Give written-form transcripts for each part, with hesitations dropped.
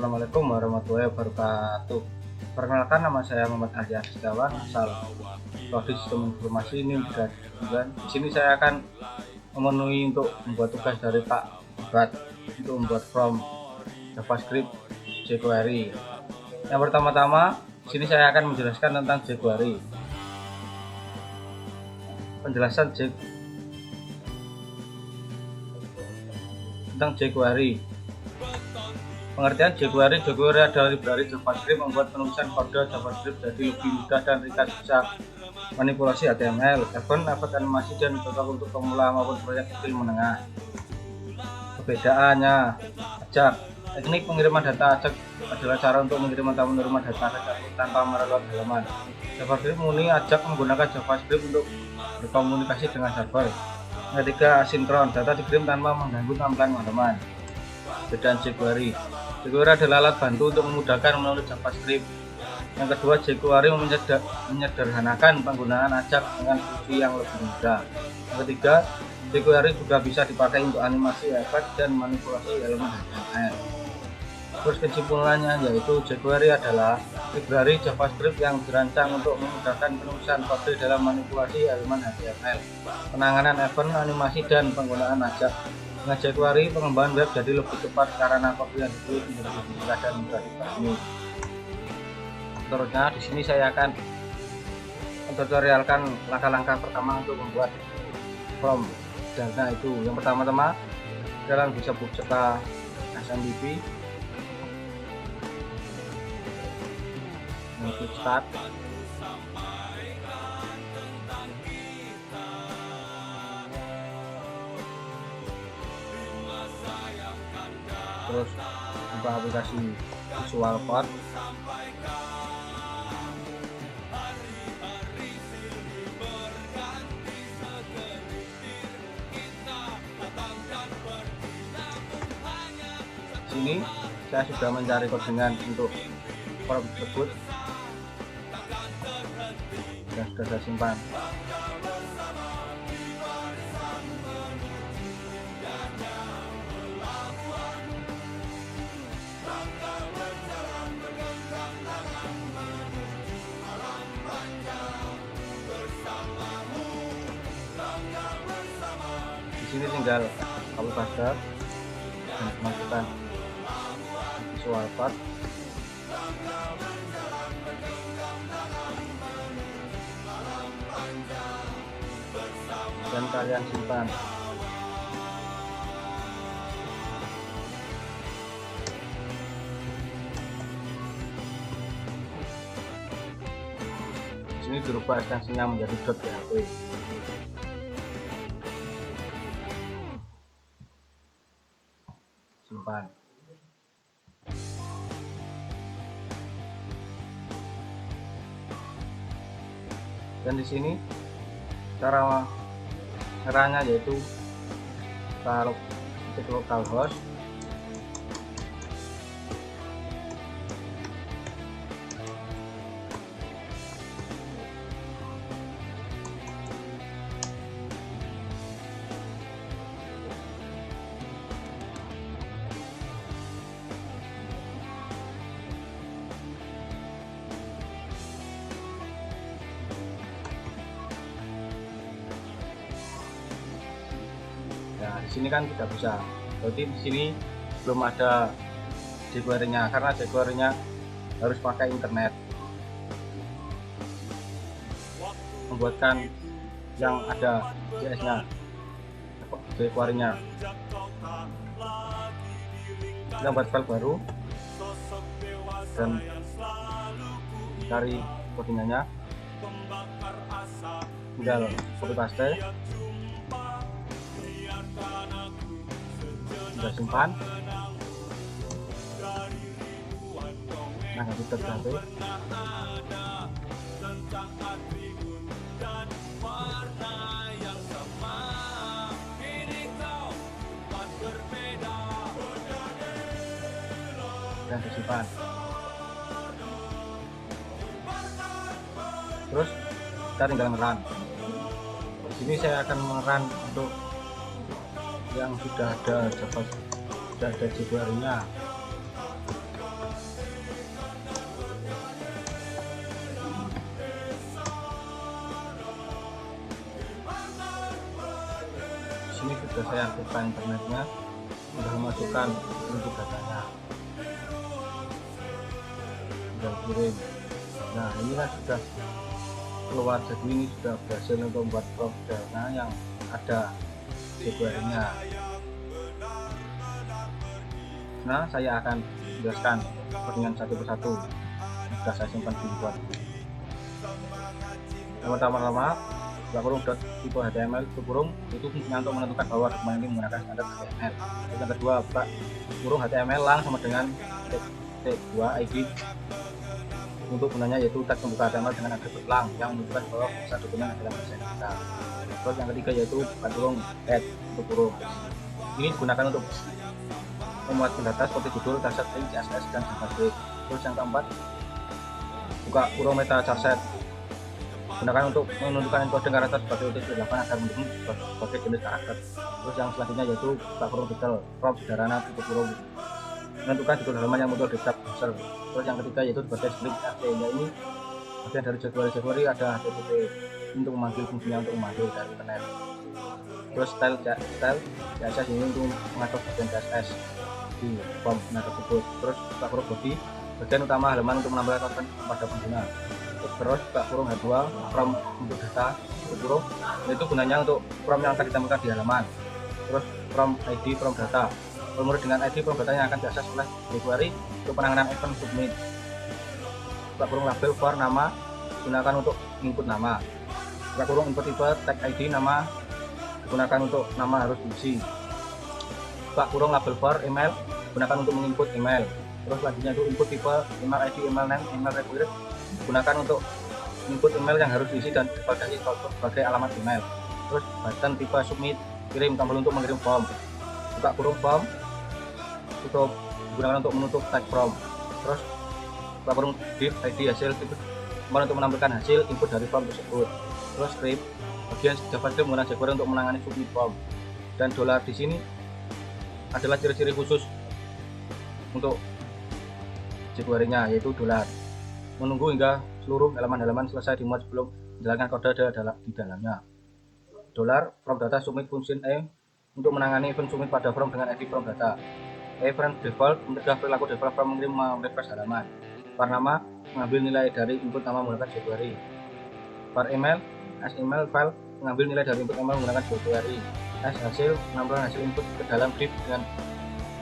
Assalamualaikum warahmatullahi wabarakatuh. Perkenalkan, nama saya Muhammad Ali Setiawan, asal Prodi Sistem Informasi NIM 379. Di sini saya akan memenuhi untuk membuat tugas dari Pak Buat untuk membuat form JavaScript jQuery. Yang pertama-tama, di sini saya akan menjelaskan tentang jQuery. Penjelasan tentang jQuery. Pengertian jQuery adalah library JavaScript membuat penulisan kode JavaScript jadi lebih mudah dan ringkas, bisa manipulasi HTML, event animasi, dan cocok untuk pemula maupun proyek kecil menengah. Perbedaannya, ajak. Teknik pengiriman data ajak adalah cara untuk mengirim atau menerima data tanpa melalui halaman. JavaScript murni ajak menggunakan JavaScript untuk berkomunikasi dengan server. Yang ketiga, asinkron, data dikirim tanpa mengganggu tampilan halaman. Perbedaan jQuery. jQuery adalah alat bantu untuk memudahkan menulis JavaScript. Yang kedua, jQuery menyederhanakan penggunaan ajak dengan fungsi yang lebih mudah. Yang ketiga, jQuery juga bisa dipakai untuk animasi, efek, dan manipulasi elemen HTML. Terus kesimpulannya yaitu jQuery adalah library JavaScript yang dirancang untuk memudahkan penulisan kode dalam manipulasi elemen HTML, penanganan event, animasi, dan penggunaan ajak. Dengan jQuery, pengembangan web jadi lebih cepat karena kode yang ditulis menjadi lebih mudah dan mudah dipahami. Seterusnya, di sini saya akan tutorialkan langkah-langkah pertama untuk membuat form. Nah, itu yang pertama-tama kalian bisa buka SMPP, klik start. Terus buka aplikasi Visual Code. Sini saya sudah mencari codingan untuk form tersebut dan sudah saya simpan. Di sini tinggal kamu paste dan masukkan Visual Code. Dan kalian simpan. Di sini dirubah ekstensinya menjadi .php. Simpan. Dan di sini cara caranya yaitu taruh titik localhost, nah di sini kan tidak bisa, berarti di sini belum ada jQuery-nya karena jQuery-nya harus pakai internet. Membuatkan yang ada JS-nya, jQuery-nya, kita buat file baru dan cari codingannya, tinggal copy paste, sudah simpan. Nah, kita PHP. Dan disimpan. Terus kita tinggal ngerun. Di sini saya akan ngerun untuk yang sudah ada jQuery-nya. sudah saya aktifkan internetnya, sudah memasukkan input datanya, sudah kirim. Nah ini kan sudah keluar, jadi ini sudah berhasil untuk membuat prompt dana yang ada jQuery-nya. Nah saya akan jelaskan dengan satu persatu yang sudah saya simpan di buat. Yang pertama-tama tipe HTML itu fungsinya untuk menentukan bahwa dokumen ini menggunakan standar HTML. Yang kedua HTML lang sama dengan T2 ID untuk gunanya yaitu tag pembuka HTML dengan atribut lang yang menunjukkan bahwa bisa dokumen adalah bahasa kita. Terus yang ketiga yaitu add untuk kurung. Ini digunakan untuk memuat data seperti judul, charset, link, CSS, dan JavaScript. Terus yang keempat buka kurung meta charset, gunakan untuk menentukan encoding karakter sebagai UTF-8 agar mendukung sebagai jenis karakter. Terus yang selanjutnya yaitu buka kurung detail, prompt sederhana, tutup kurung, menentukan judul halaman yang muncul di tab browser. Terus yang ketiga yaitu sebagai script sehingga ini bagian dari jQuery ada HTTP untuk memanggil fungsinya untuk memanggil dari internet. Terus style CSS ini untuk mengatur bagian CSS di form tersebut. Terus buka kurung body, bagian utama halaman untuk menambahkan konten pada pengguna. Terus buka kurung H2 prompt untuk data, tutup kurung, itu gunanya untuk prompt yang akan ditambahkan di halaman. Terus prompt ID prompt data, formulir dengan ID prompt data yang akan diakses oleh jQuery untuk penanganan event submit. Buka kurung label for nama, gunakan untuk input nama. Buka kurung input tipe tag ID nama, gunakan untuk nama harus diisi. Buka kurung label for email, gunakan untuk menginput email. Terus selanjutnya itu input tipe email ID, email name, email required, gunakan untuk input email yang harus diisi dan validasi sebagai alamat email. Terus button tipe submit, kirim tombol untuk mengirim form. Buka kurung form, tutup, digunakan untuk menutup tag form. Terus buka kurung div ID hasil untuk menampilkan hasil input dari form tersebut. Terus script, bagian JavaScript menggunakan jQuery untuk menangani submit form. Dan dolar di sini adalah ciri-ciri khusus untuk jQuery-nya, yaitu dolar. Menunggu hingga seluruh halaman-halaman selesai dimuat sebelum menjalankan kode di dalamnya. Dolar from data submit function untuk menangani event submit pada form dengan ID from data. Frame default mencegah perilaku developer mengirim refresh halaman. Var nama mengambil nilai dari input nama menggunakan jQuery. Var email as email file mengambil nilai dari input email menggunakan jQuery. As hasil menambahkan hasil input ke dalam div dengan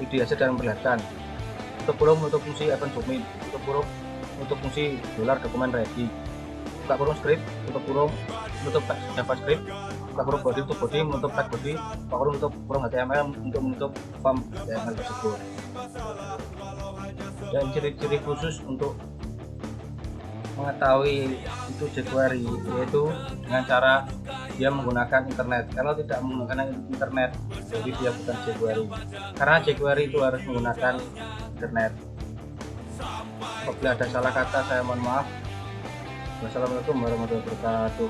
ID hasil dan memperlihatkan. Tutup kurung menutup fungsi event submit. Tutup kurung untuk fungsi dolar dokumen ready. Buka kurung script, tutup kurung menutup tag JavaScript. Buka kurung body, tutup body, menutup tag body. Buka kurung tutup kurung HTML untuk menutup form HTML tersebut. Dan ciri-ciri khusus untuk mengetahui itu jQuery yaitu dengan cara dia menggunakan internet. Kalau tidak menggunakan internet, jadi dia bukan jQuery. Karena jQuery itu harus menggunakan internet. Apabila ada salah kata saya mohon maaf. Wassalamualaikum warahmatullahi wabarakatuh.